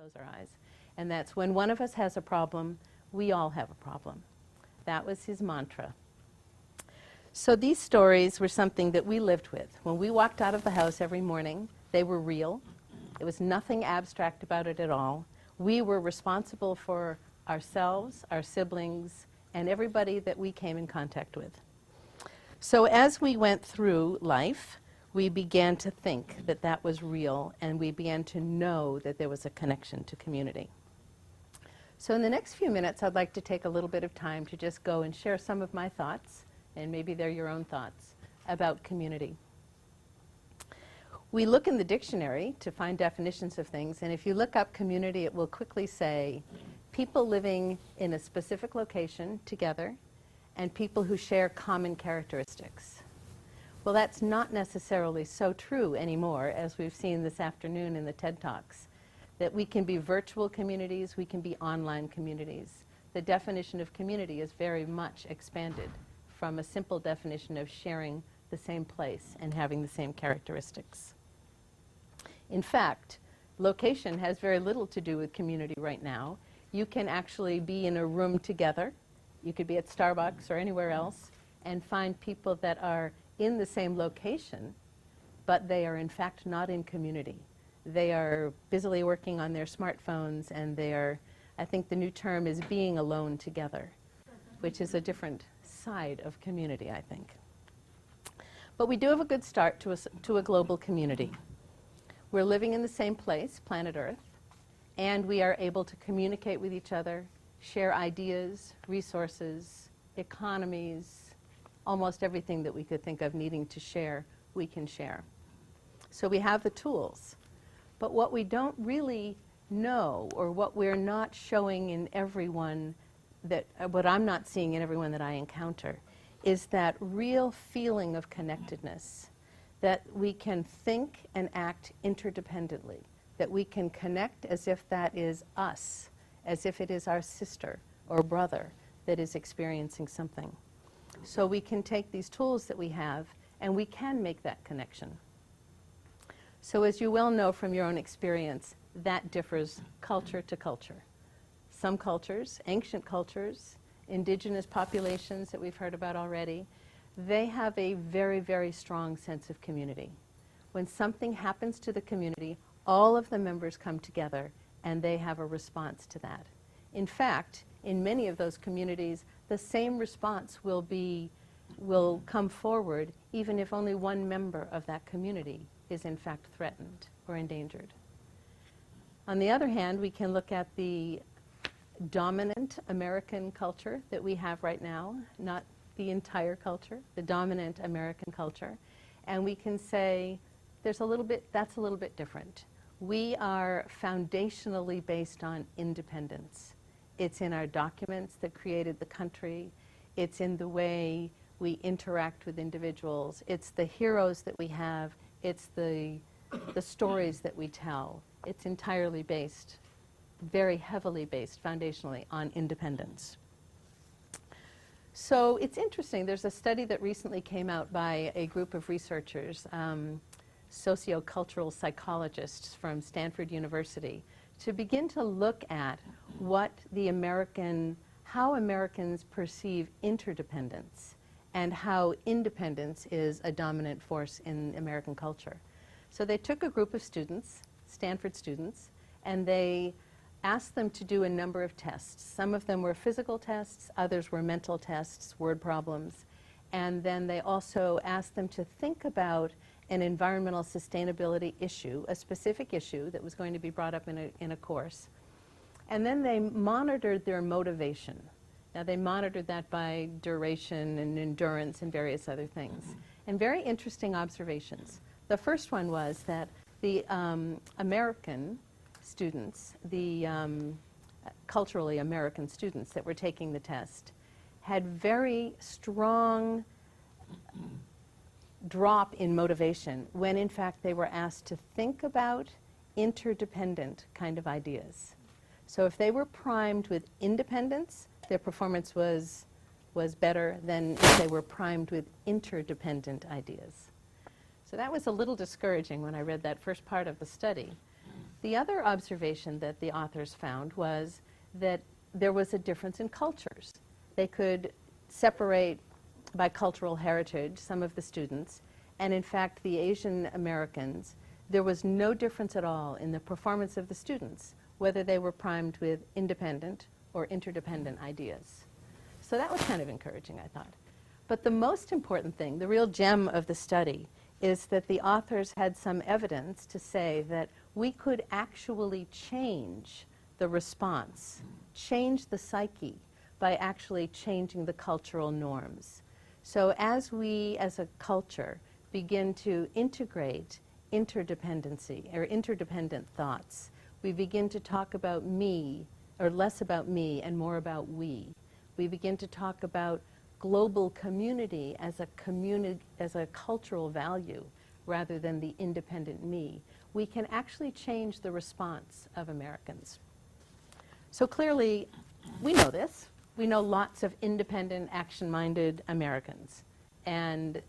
close our eyes. And that's when one of us has a problem, we all have a problem. That was his mantra. So these stories were something that we lived with. When we walked out of the house every morning, they were real. There was nothing abstract about it at all. We were responsible for ourselves, our siblings, and everybody that we came in contact with. So as we went through life, we began to think that that was real, and we began to know that there was a connection to community. So in the next few minutes, I'd like to take a little bit of time to just go and share some of my thoughts, and maybe they're your own thoughts, about community. We look in the dictionary to find definitions of things, and if you look up community, it will quickly say people living in a specific location together and people who share common characteristics. Well, that's not necessarily so true anymore, as we've seen this afternoon in the TED Talks, that we can be virtual communities, we can be online communities. The definition of community is very much expanded from a simple definition of sharing the same place and having the same characteristics. In fact, location has very little to do with community right now. You can actually be in a room together. You could be at Starbucks or anywhere else and find people that are in the same location, but they are in fact not in community. They are busily working on their smartphones, and they are, I think the new term is being alone together, which is a different side of community, I think. But we do have a good start to a global community. We're living in the same place, planet Earth, and we are able to communicate with each other, share ideas, resources, economies, almost everything that we could think of needing to share, we can share. So we have the tools. But what we don't really know, or what we're not showing in everyone, what I'm not seeing in everyone that I encounter, is that real feeling of connectedness, that we can think and act interdependently, that we can connect as if that is us, as if it is our sister or brother that is experiencing something. So we can take these tools that we have and we can make that connection. So as you well know from your own experience, that differs culture to culture. Some cultures, ancient cultures, indigenous populations that we've heard about already, they have a very, very strong sense of community. When something happens to the community, all of the members come together and they have a response to that. In fact, in many of those communities, the same response will come forward even if only one member of that community is in fact threatened or endangered. On the other hand, we can look at the dominant American culture that we have right now, not the entire culture, the dominant American culture, and we can say that's a little bit different. We are foundationally based on independence. It's in our documents that created the country. It's in the way we interact with individuals. It's the heroes that we have. It's the stories that we tell. It's entirely based, very heavily based foundationally on independence. So it's interesting. There's a study that recently came out by a group of researchers, sociocultural psychologists from Stanford University, to begin to look at what how Americans perceive interdependence and how independence is a dominant force in American culture. So they took a group of students, Stanford students, and they asked them to do a number of tests. Some of them were physical tests, others were mental tests, word problems, and then they also asked them to think about an environmental sustainability issue, a specific issue that was going to be brought up in a course. And then they monitored their motivation. Now they monitored that by duration and endurance and various other things. And very interesting observations. The first one was that the American students, the culturally American students that were taking the test, had very strong drop in motivation when in fact they were asked to think about interdependent kind of ideas. So if they were primed with independence, their performance was better than if they were primed with interdependent ideas. So that was a little discouraging when I read that first part of the study. The other observation that the authors found was that there was a difference in cultures. They could separate by cultural heritage some of the students, and in fact the Asian Americans, there was no difference at all in the performance of the students, whether they were primed with independent or interdependent ideas. So that was kind of encouraging, I thought. But the most important thing, the real gem of the study, is that the authors had some evidence to say that we could actually change the response, change the psyche, by actually changing the cultural norms. So as we, as a culture, begin to integrate interdependency or interdependent thoughts, we begin to talk about me, or less about me and more about we. We begin to talk about global community as a cultural value rather than the independent me. We can actually change the response of Americans. So clearly, we know this. We know lots of independent, action-minded Americans. And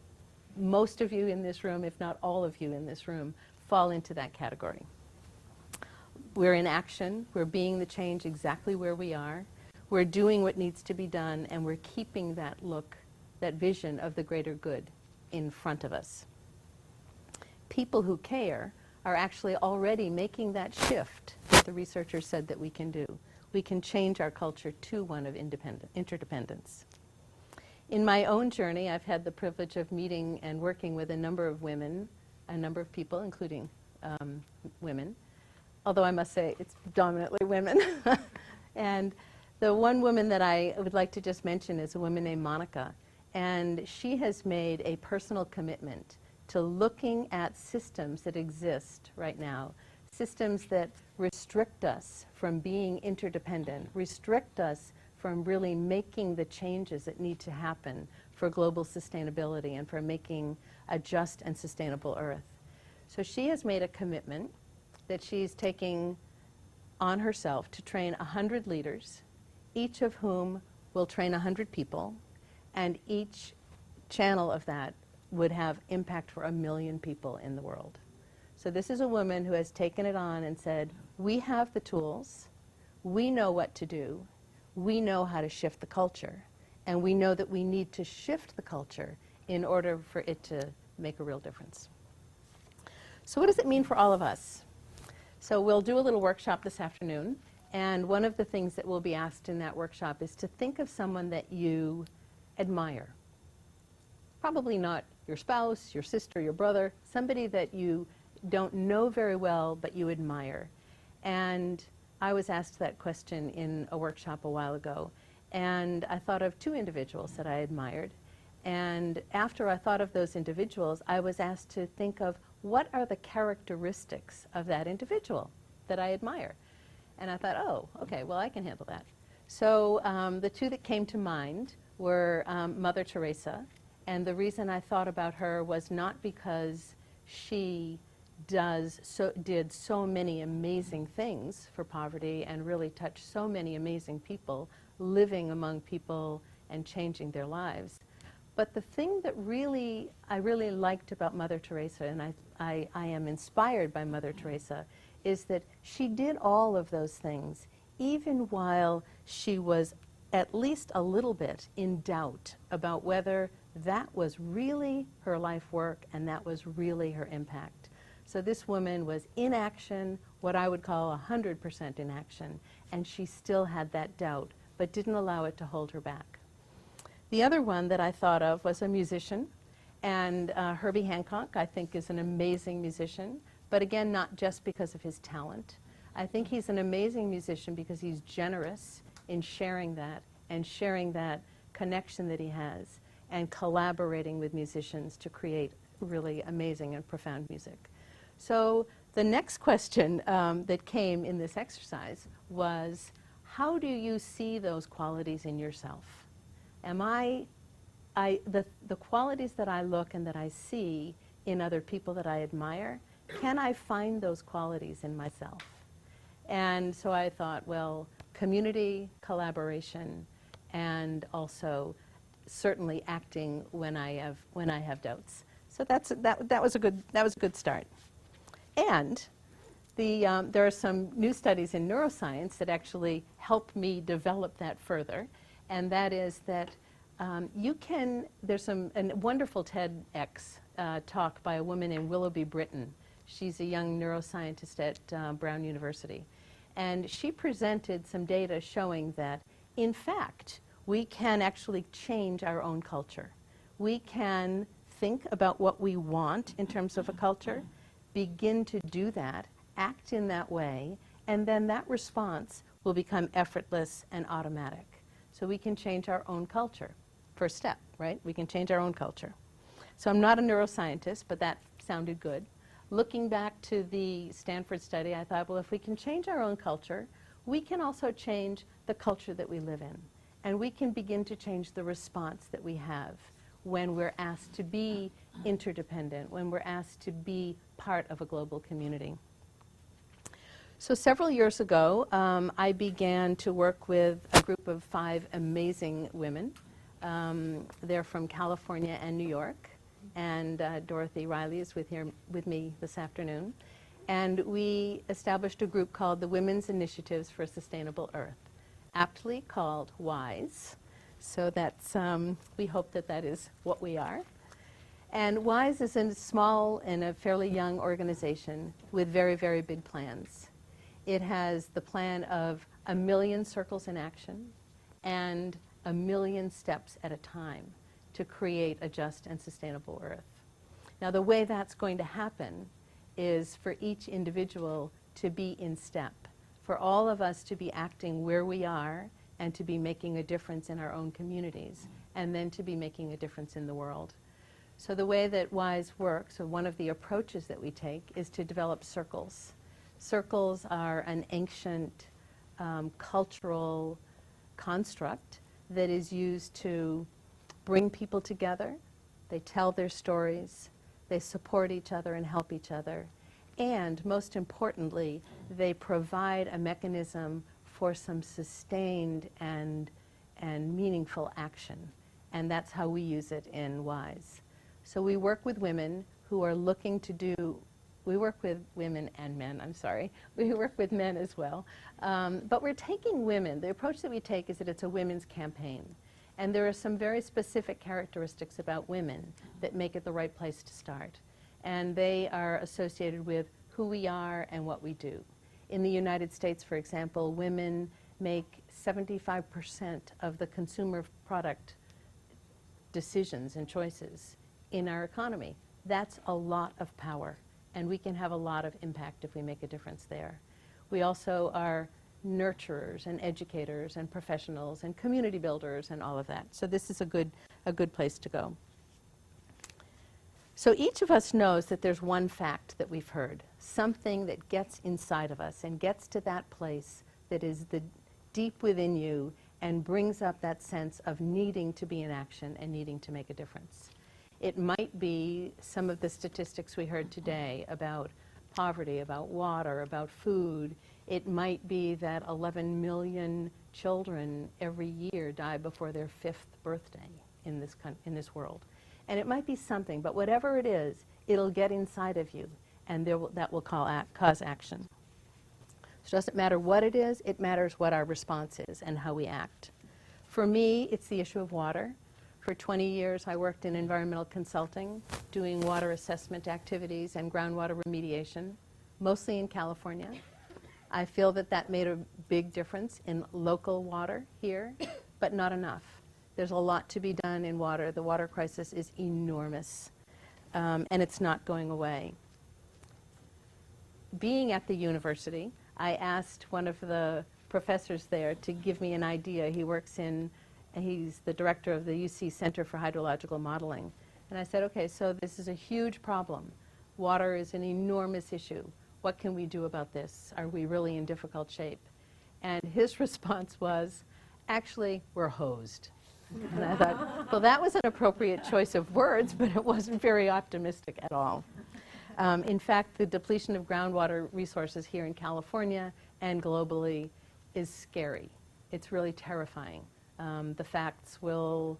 most of you in this room, if not all of you in this room, fall into that category. We're in action. We're being the change exactly where we are. We're doing what needs to be done, and we're keeping that look, that vision of the greater good in front of us. People who care are actually already making that shift that the researchers said that we can do. We can change our culture to one of interdependence. In my own journey, I've had the privilege of meeting and working with a number of women, a number of people, including women, although I must say it's dominantly women. And the one woman that I would like to just mention is a woman named Monica, and she has made a personal commitment to looking at systems that exist right now, systems that restrict us from being interdependent, restrict us from really making the changes that need to happen for global sustainability and for making a just and sustainable Earth. So she has made a commitment that she's taking on herself to train 100 leaders, each of whom will train 100 people, and each channel of that would have impact for 1 million people in the world. So this is a woman who has taken it on and said, we have the tools, we know what to do, we know how to shift the culture, and we know that we need to shift the culture in order for it to make a real difference. So what does it mean for all of us? So we'll do a little workshop this afternoon, and one of the things that will be asked in that workshop is to think of someone that you admire. Probably not your spouse, your sister, your brother, somebody that you don't know very well, but you admire. And I was asked that question in a workshop a while ago, and I thought of 2 individuals that I admired. And after I thought of those individuals, I was asked to think of what are the characteristics of that individual that I admire. And I thought, oh, okay, well, I can handle that. So the 2 that came to mind were Mother Teresa. And the reason I thought about her was not because she did so many amazing things for poverty and really touched so many amazing people living among people and changing their lives. But the thing that I really liked about Mother Teresa, and I am inspired by Mother Teresa, is that she did all of those things even while she was at least a little bit in doubt about whether that was really her life work and that was really her impact. So this woman was in action, what I would call 100% in action, and she still had that doubt, but didn't allow it to hold her back. The other one that I thought of was a musician, and Herbie Hancock, I think, is an amazing musician, but again, not just because of his talent. I think he's an amazing musician because he's generous in sharing that and sharing that connection that he has and collaborating with musicians to create really amazing and profound music. So the next question that came in this exercise was, how do you see those qualities in yourself? The qualities that I look and that I see in other people that I admire, can I find those qualities in myself? And so I thought, well, community, collaboration, and also certainly acting when I have doubts. So that was a good start. And There are some new studies in neuroscience that actually help me develop that further, and that is that there's a wonderful TEDx talk by a woman named Willoughby Britton. She's a young neuroscientist at Brown University. And she presented some data showing that, in fact, we can actually change our own culture. We can think about what we want in terms of a culture, begin to do that, act in that way, and then that response will become effortless and automatic. So we can change our own culture. First step, right? We can change our own culture. So I'm not a neuroscientist, but that sounded good. Looking back to the Stanford study, I thought, well, if we can change our own culture, we can also change the culture that we live in. And we can begin to change the response that we have when we're asked to be interdependent, when we're asked to be part of a global community. So several years ago, I began to work with a group of 5 amazing women. They're from California and New York, and Dorothy Riley is with me this afternoon. And we established a group called the Women's Initiatives for a Sustainable Earth, aptly called WISE. So that's, we hope that that is what we are. And WISE is a small and a fairly young organization with very, very big plans. It has the plan of 1 million circles in action and 1 million steps at a time to create a just and sustainable Earth. Now, the way that's going to happen is for each individual to be in step, for all of us to be acting where we are and to be making a difference in our own communities, and then to be making a difference in the world. So the way that WISE works, or one of the approaches that we take, is to develop circles. Circles are an ancient cultural construct that is used to bring people together. They tell their stories, they support each other and help each other, and most importantly, they provide a mechanism for some sustained and meaningful action. And that's how we use it in WISE. So we work with women who are looking to do, we work with women and men, I'm sorry. We work with men as well. But we're taking women. The approach that we take is that it's a women's campaign. And there are some very specific characteristics about women that make it the right place to start. And they are associated with who we are and what we do. In the United States, for example, women make 75% of the consumer product decisions and choices in our economy. That's a lot of power, and we can have a lot of impact if we make a difference there. We also are nurturers and educators and professionals and community builders and all of that. So this is a good place to go. So each of us knows that there's one fact that we've heard, something that gets inside of us and gets to that place that is the deep within you and brings up that sense of needing to be in action and needing to make a difference. It might be some of the statistics we heard today about poverty, about water, about food. It might be that 11 million children every year die before their 5th birthday in this world. And it might be something, but whatever it is, it'll get inside of you, and that will cause action. So it doesn't matter what it is, it matters what our response is and how we act. For me, it's the issue of water. For 20 years, I worked in environmental consulting, doing water assessment activities and groundwater remediation, mostly in California. I feel that that made a big difference in local water here, but not enough. There's a lot to be done in water. The water crisis is enormous, and it's not going away. Being at the university, I asked one of the professors there to give me an idea. He's the director of the UC Center for Hydrological Modeling. And I said, okay, so this is a huge problem. Water is an enormous issue. What can we do about this? Are we really in difficult shape? And his response was, actually, we're hosed. And I thought, well, that was an appropriate choice of words, but it wasn't very optimistic at all. In fact, the depletion of groundwater resources here in California and globally is scary. It's really terrifying. The facts are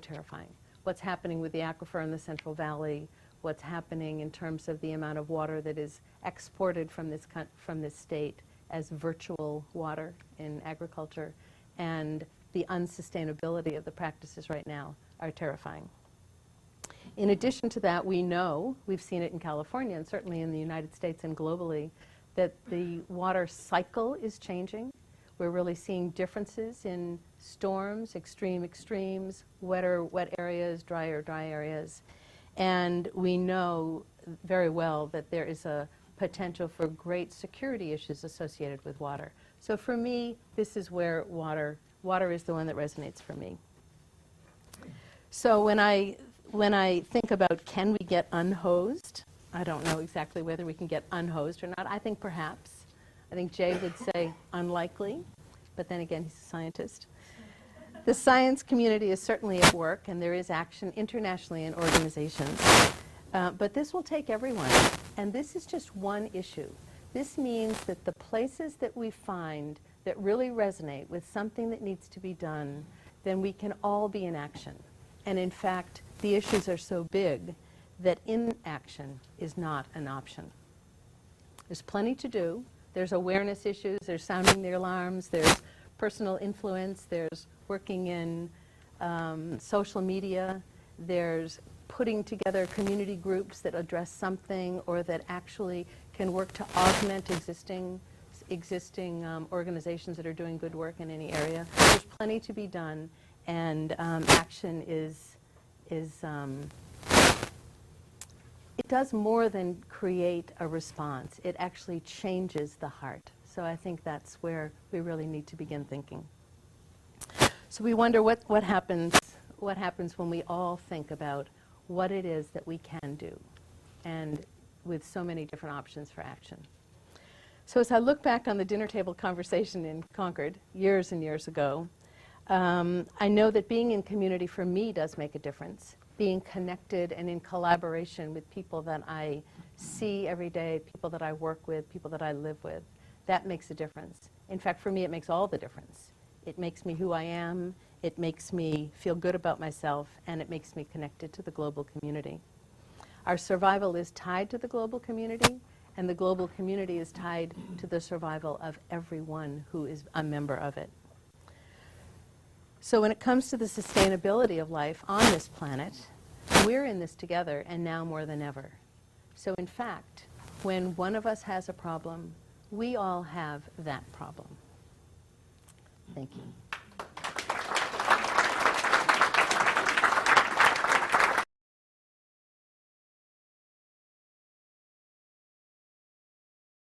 terrifying. What's happening with the aquifer in the Central Valley, what's happening in terms of the amount of water that is exported from this state as virtual water in agriculture, and the unsustainability of the practices right now are terrifying. In addition to that, we know, we've seen it in California and certainly in the United States and globally, that the water cycle is changing. We're really seeing differences in storms, extreme extremes, wet areas, dry areas. And we know very well that there is a potential for great security issues associated with water. So for me, this is where water is the one that resonates for me. So when I think about, can we get unhosed? I don't know exactly whether we can get unhosed or not. I think perhaps. I think Jay would say unlikely, but then again, he's a scientist. The science community is certainly at work, and there is action internationally in organizations. But this will take everyone. And this is just one issue. This means that the places that we find that really resonate with something that needs to be done, then we can all be in action. And in fact, the issues are so big that inaction is not an option. There's plenty to do. There's awareness issues, there's sounding the alarms, there's personal influence, there's working in social media, there's putting together community groups that address something or that actually can work to augment existing organizations that are doing good work in any area. There's plenty to be done, and action it does more than create a response. It actually changes the heart. So I think that's where we really need to begin thinking. So we wonder what happens when we all think about what it is that we can do, and with so many different options for action. So as I look back on the dinner table conversation in Concord years and years ago, I know that being in community for me does make a difference. Being connected and in collaboration with people that I see every day, people that I work with, people that I live with, that makes a difference. In fact, for me, it makes all the difference. It makes me who I am, it makes me feel good about myself, and it makes me connected to the global community. Our survival is tied to the global community, and the global community is tied to the survival of everyone who is a member of it. So when it comes to the sustainability of life on this planet, we're in this together, and now more than ever. So in fact, when one of us has a problem, we all have that problem. Thank you.